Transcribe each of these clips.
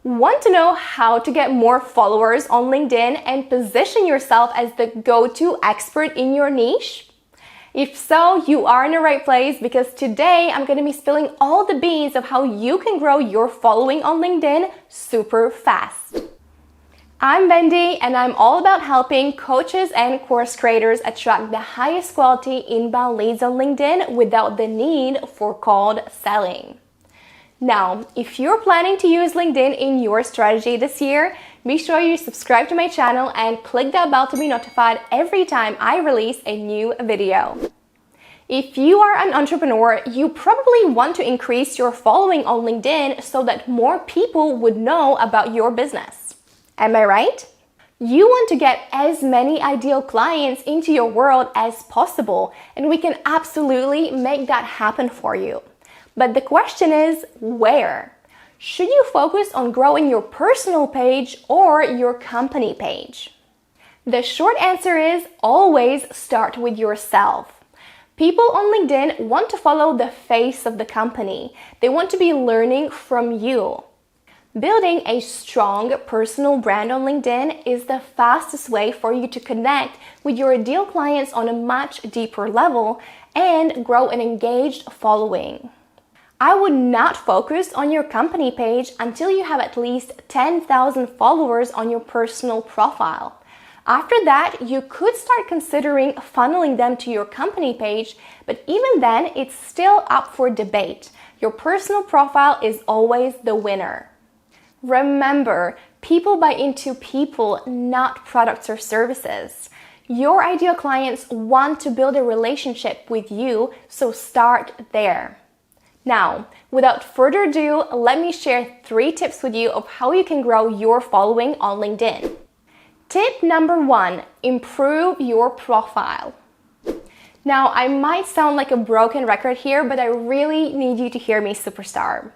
Want to know how to get more followers on LinkedIn and position yourself as the go-to expert in your niche? If so, you are in the right place, because today I'm going to be spilling all the beans of how you can grow your following on LinkedIn super fast. I'm Vendy, and I'm all about helping coaches and course creators attract the highest quality inbound leads on LinkedIn without the need for cold selling. Now, if you're planning to use LinkedIn in your strategy this year, be sure you subscribe to my channel and click that bell to be notified every time I release a new video. If you are an entrepreneur, you probably want to increase your following on LinkedIn so that more people would know about your business. Am I right? You want to get as many ideal clients into your world as possible, and we can absolutely make that happen for you. But the question is, where? Should you focus on growing your personal page or your company page? The short answer is always start with yourself. People on LinkedIn want to follow the face of the company. They want to be learning from you. Building a strong personal brand on LinkedIn is the fastest way for you to connect with your ideal clients on a much deeper level and grow an engaged following. I would not focus on your company page until you have at least 10,000 followers on your personal profile. After that, you could start considering funneling them to your company page, but even then, it's still up for debate. Your personal profile is always the winner. Remember, people buy into people, not products or services. Your ideal clients want to build a relationship with you, so start there. Now, without further ado, let me share 3 tips with you of how you can grow your following on LinkedIn. Tip number 1, improve your profile. Now, I might sound like a broken record here, but I really need you to hear me, superstar.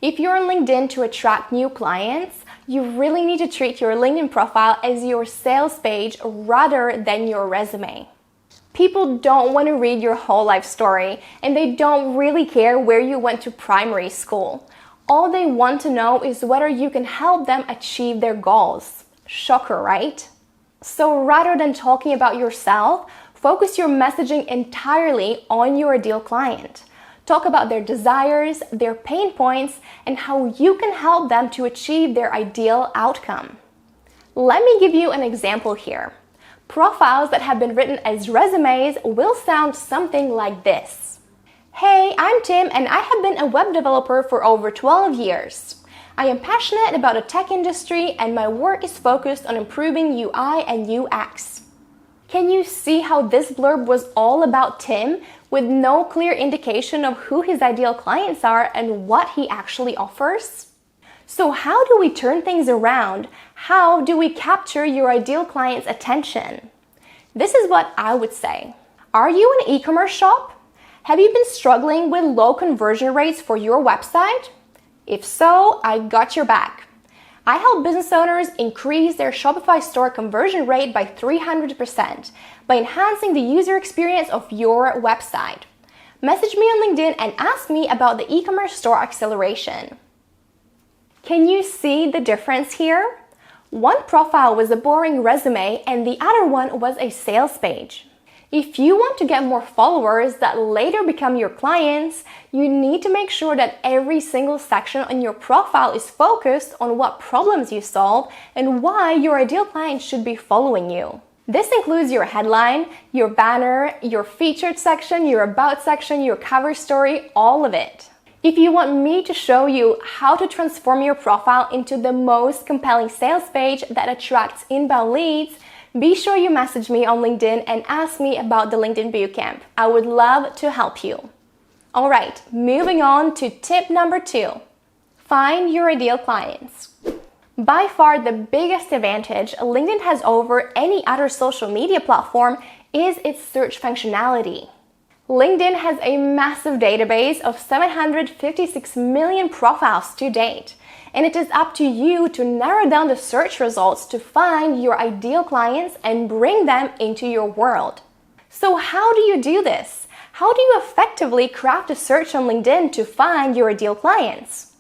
If you're on LinkedIn to attract new clients, you really need to treat your LinkedIn profile as your sales page rather than your resume. People don't want to read your whole life story, and they don't really care where you went to primary school. All they want to know is whether you can help them achieve their goals. Shocker, right? So rather than talking about yourself, focus your messaging entirely on your ideal client. Talk about their desires, their pain points, and how you can help them to achieve their ideal outcome. Let me give you an example here. Profiles that have been written as resumes will sound something like this. Hey, I'm Tim, and I have been a web developer for over 12 years. I am passionate about the tech industry, and my work is focused on improving UI and UX. Can you see how this blurb was all about Tim, with no clear indication of who his ideal clients are and what he actually offers? So how do we turn things around? How do we capture your ideal client's attention? This is what I would say. Are you an e-commerce shop? Have you been struggling with low conversion rates for your website? If so, I got your back. I help business owners increase their Shopify store conversion rate by 300% by enhancing the user experience of your website. Message me on LinkedIn and ask me about the e-commerce store acceleration. Can you see the difference here? One profile was a boring resume and the other one was a sales page. If you want to get more followers that later become your clients, you need to make sure that every single section on your profile is focused on what problems you solve and why your ideal client should be following you. This includes your headline, your banner, your featured section, your about section, your cover story, all of it. If you want me to show you how to transform your profile into the most compelling sales page that attracts inbound leads, be sure you message me on LinkedIn and ask me about the LinkedIn Bootcamp. I would love to help you. All right, moving on to tip number 2. Find your ideal clients. By far the biggest advantage LinkedIn has over any other social media platform is its search functionality. LinkedIn has a massive database of 756 million profiles to date, and it is up to you to narrow down the search results to find your ideal clients and bring them into your world. So how do you do this? How do you effectively craft a search on LinkedIn to find your ideal clients?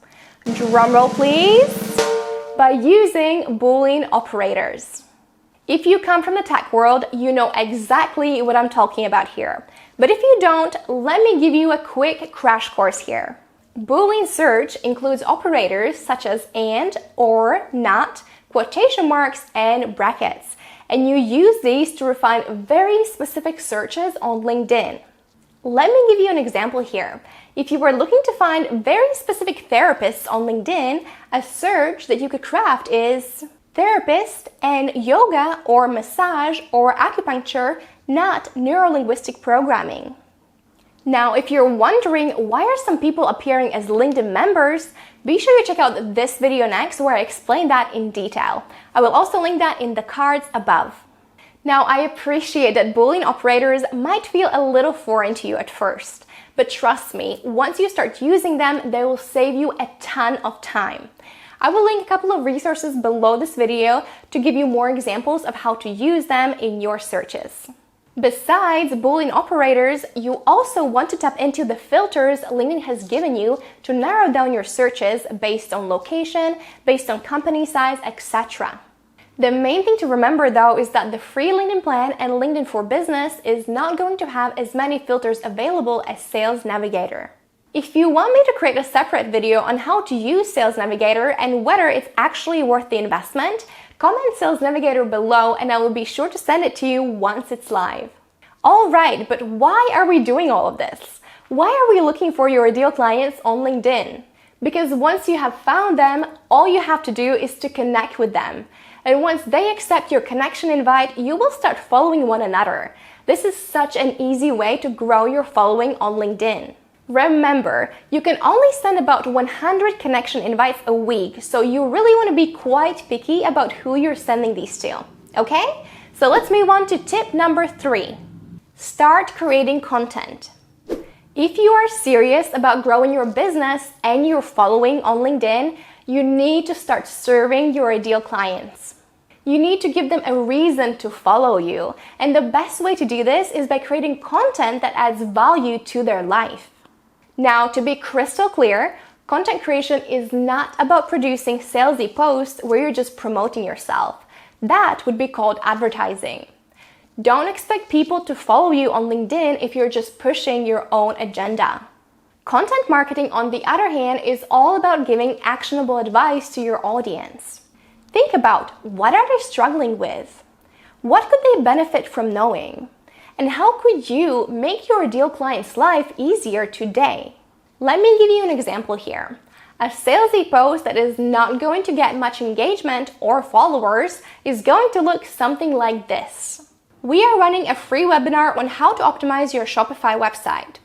Drumroll please! By using Boolean operators. If you come from the tech world, you know exactly what I'm talking about here. But if you don't, let me give you a quick crash course here. Boolean search includes operators such as and, or, not, quotation marks, and brackets. And you use these to refine very specific searches on LinkedIn. Let me give you an example here. If you were looking to find very specific therapists on LinkedIn, a search that you could craft is therapist and yoga or massage or acupuncture, not neurolinguistic programming. Now, if you're wondering why are some people appearing as LinkedIn members, be sure you check out this video next where I explain that in detail. I will also link that in the cards above. Now, I appreciate that Boolean operators might feel a little foreign to you at first, but trust me, once you start using them, they will save you a ton of time. I will link a couple of resources below this video to give you more examples of how to use them in your searches. Besides Boolean operators, you also want to tap into the filters LinkedIn has given you to narrow down your searches based on location, based on company size, etc. The main thing to remember though is that the free LinkedIn plan and LinkedIn for Business is not going to have as many filters available as Sales Navigator. If you want me to create a separate video on how to use Sales Navigator and whether it's actually worth the investment, comment Sales Navigator below and I will be sure to send it to you once it's live. Alright, but why are we doing all of this? Why are we looking for your ideal clients on LinkedIn? Because once you have found them, all you have to do is to connect with them. And once they accept your connection invite, you will start following one another. This is such an easy way to grow your following on LinkedIn. Remember, you can only send about 100 connection invites a week, so you really want to be quite picky about who you're sending these to. Okay? So let's move on to tip number 3. Start creating content. If you are serious about growing your business and your following on LinkedIn, you need to start serving your ideal clients. You need to give them a reason to follow you, and the best way to do this is by creating content that adds value to their life. Now, to be crystal clear, content creation is not about producing salesy posts where you're just promoting yourself. That would be called advertising. Don't expect people to follow you on LinkedIn if you're just pushing your own agenda. Content marketing, on the other hand, is all about giving actionable advice to your audience. Think about what are they struggling with? What could they benefit from knowing? And how could you make your ideal client's life easier today? Let me give you an example here. A salesy post that is not going to get much engagement or followers is going to look something like this. We are running a free webinar on how to optimize your Shopify website.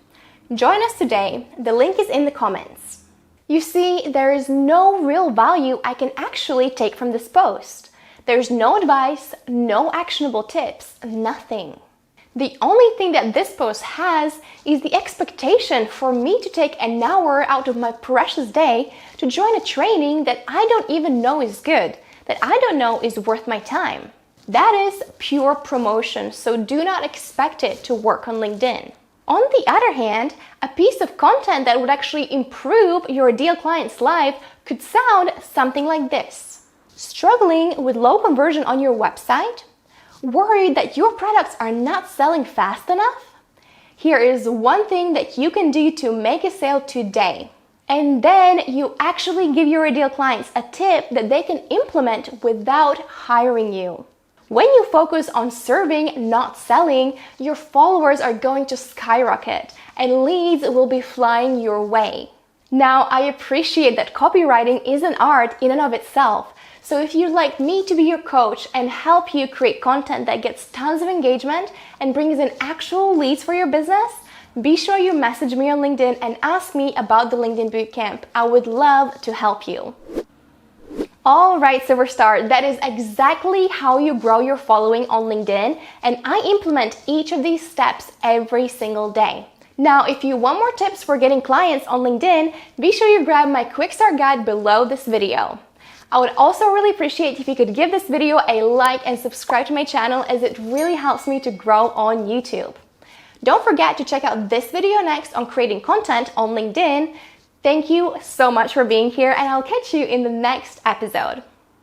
Join us today. The link is in the comments. You see, there is no real value I can actually take from this post. There's no advice, no actionable tips, nothing. The only thing that this post has is the expectation for me to take an hour out of my precious day to join a training that I don't even know is good, that I don't know is worth my time. That is pure promotion, so do not expect it to work on LinkedIn. On the other hand, a piece of content that would actually improve your ideal client's life could sound something like this. Struggling with low conversion on your website? Worried that your products are not selling fast enough? Here is one thing that you can do to make a sale today. And then you actually give your ideal clients a tip that they can implement without hiring you. When you focus on serving, not selling, your followers are going to skyrocket and leads will be flying your way. Now, I appreciate that copywriting is an art in and of itself. So if you'd like me to be your coach and help you create content that gets tons of engagement and brings in actual leads for your business, be sure you message me on LinkedIn and ask me about the LinkedIn Bootcamp. I would love to help you. Alright, Superstar, that is exactly how you grow your following on LinkedIn, and I implement each of these steps every single day. Now, if you want more tips for getting clients on LinkedIn, be sure you grab my quick start guide below this video. I would also really appreciate if you could give this video a like and subscribe to my channel, as it really helps me to grow on YouTube. Don't forget to check out this video next on creating content on LinkedIn. Thank you so much for being here, and I'll catch you in the next episode.